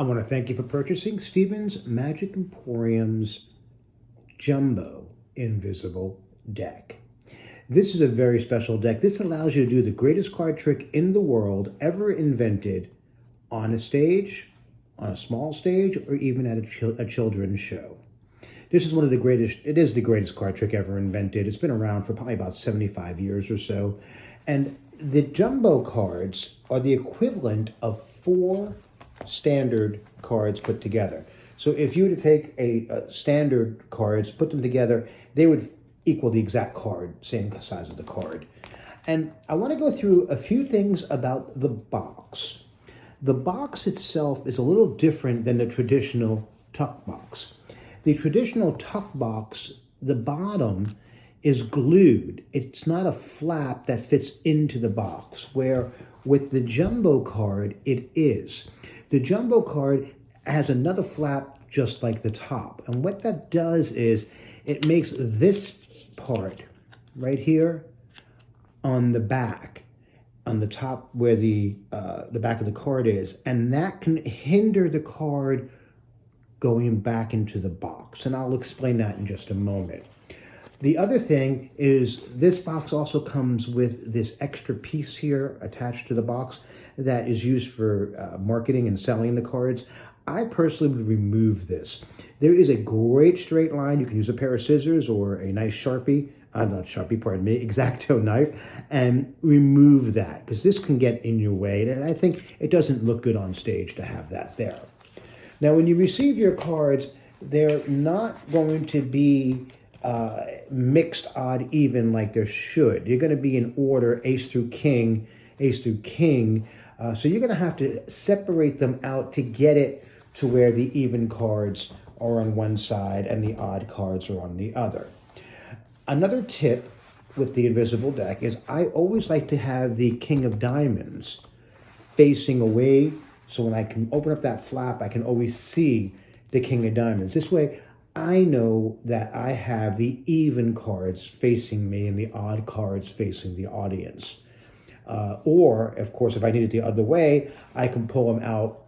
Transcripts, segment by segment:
I want to thank you for purchasing Stevens Magic Emporium's Jumbo Invisible Deck. This is a very special deck. This allows you to do the greatest card trick in the world ever invented on a stage, on a small stage, or even at a children's show. This is one of the greatest, it is the greatest card trick ever invented. It's been around for probably about 75 years or so. And the jumbo cards are the equivalent of 4 standard cards put together. So if you were to take a standard cards, put them together, they would equal the exact card, same size of the card. And I want to go through a few things about the box. The box itself is a little different than the traditional tuck box. The traditional tuck box, the bottom is glued. It's not a flap that fits into the box, where with the jumbo card, it is. The jumbo card has another flap just like the top. And what that does is it makes this part right here on the back, on the top where the back of the card is, and that can hinder the card going back into the box. And I'll explain that in just a moment. The other thing is this box also comes with this extra piece here attached to the box that is used for marketing and selling the cards. I personally would remove this. There is a great straight line. You can use a pair of scissors or a nice Sharpie, not Sharpie, pardon me, X-Acto knife, and remove that, because this can get in your way. And I think it doesn't look good on stage to have that there. Now, when you receive your cards, they're not going to be mixed odd even like there should. You're going to be in order, ace through king, ace through king. So you're going to have to separate them out to get it to where the even cards are on one side and the odd cards are on the other. Another tip with the invisible deck is I always like to have the king of diamonds facing away, so when I can open up that flap, I can always see the king of diamonds. This way, I know that I have the even cards facing me and the odd cards facing the audience. Or, of course, if I need it the other way, I can pull them out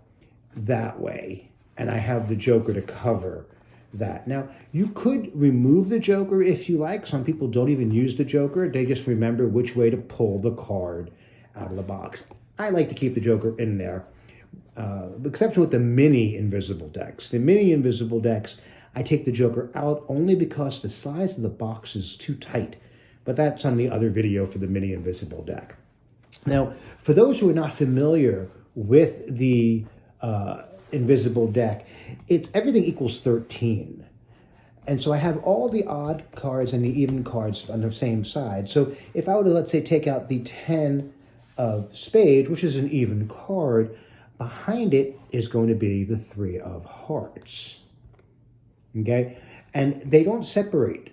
that way, and I have the joker to cover that. Now, you could remove the joker if you like. Some people don't even use the joker. They just remember which way to pull the card out of the box. I like to keep the joker in there, except with the mini invisible decks. The mini invisible decks, I take the joker out only because the size of the box is too tight. But that's on the other video for the mini invisible deck. Now, for those who are not familiar with the invisible deck, it's everything equals 13. And so I have all the odd cards and the even cards on the same side. So if I were to, let's say, take out the 10 of spades, which is an even card, behind it is going to be the 3 of hearts. Okay? And they don't separate.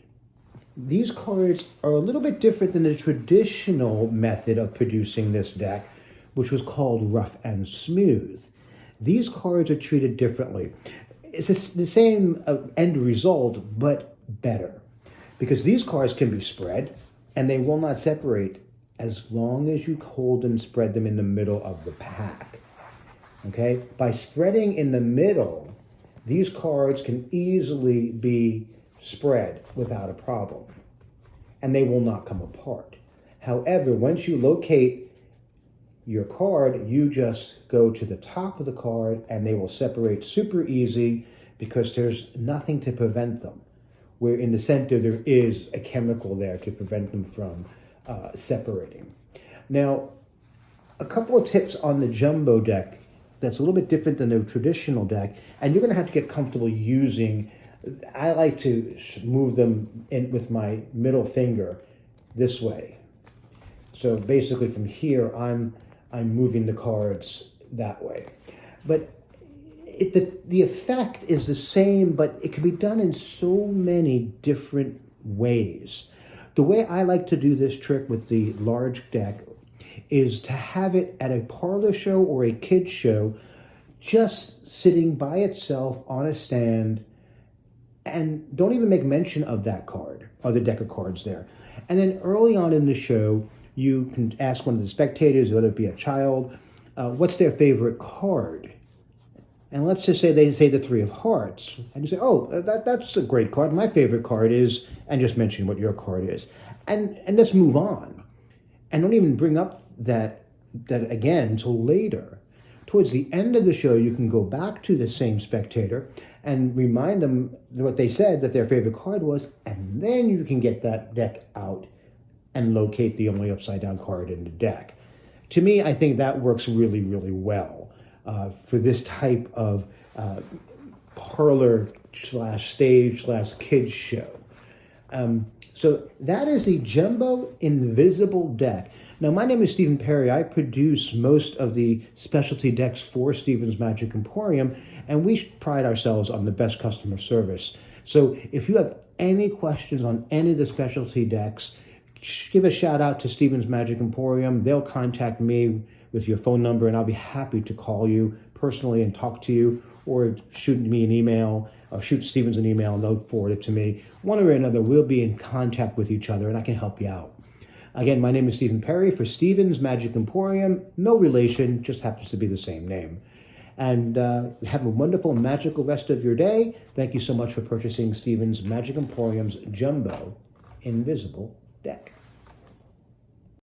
These cards are a little bit different than the traditional method of producing this deck, which was called rough and smooth. These cards are treated differently. It's the same end result, but better. Because these cards can be spread, and they will not separate as long as you hold and spread them in the middle of the pack. Okay? By spreading in the middle, these cards can easily be spread without a problem, and they will not come apart. However, once you locate your card, you just go to the top of the card and they will separate super easy because there's nothing to prevent them. Where in the center there is a chemical there to prevent them from separating. Now, a couple of tips on the jumbo deck that's a little bit different than the traditional deck, and you're going to have to get comfortable using. I like to move them in with my middle finger this way. So basically from here, I'm moving the cards that way. But the effect is the same, but it can be done in so many different ways. The way I like to do this trick with the large deck is to have it at a parlor show or a kid's show, just sitting by itself on a stand, and don't even make mention of that card or the deck of cards there. And then early on in the show, you can ask one of the spectators, whether it be a child, what's their favorite card? And let's just say they say the Three of Hearts, and you say, "Oh, that's a great card. My favorite card is," and just mention what your card is, and let's move on, and don't even bring up that again until later. Towards the end of the show, you can go back to the same spectator and remind them what they said that their favorite card was, and then you can get that deck out and locate the only upside down card in the deck. To me, I think that works really, really well for this type of parlor slash stage slash kids show. So that is the Jumbo Invisible deck. Now, my name is Stephen Perry. I produce most of the specialty decks for Stephen's Magic Emporium, and we pride ourselves on the best customer service. So if you have any questions on any of the specialty decks, give a shout out to Stephen's Magic Emporium. They'll contact me with your phone number, and I'll be happy to call you personally and talk to you, or shoot me an email, or shoot Stephen's an email and they'll forward it to me. One way or another, we'll be in contact with each other, and I can help you out. Again, my name is Stephen Perry for Stephen's Magic Emporium. No relation, just happens to be the same name. And have a wonderful, magical rest of your day. Thank you so much for purchasing Stephen's Magic Emporium's Jumbo Invisible deck.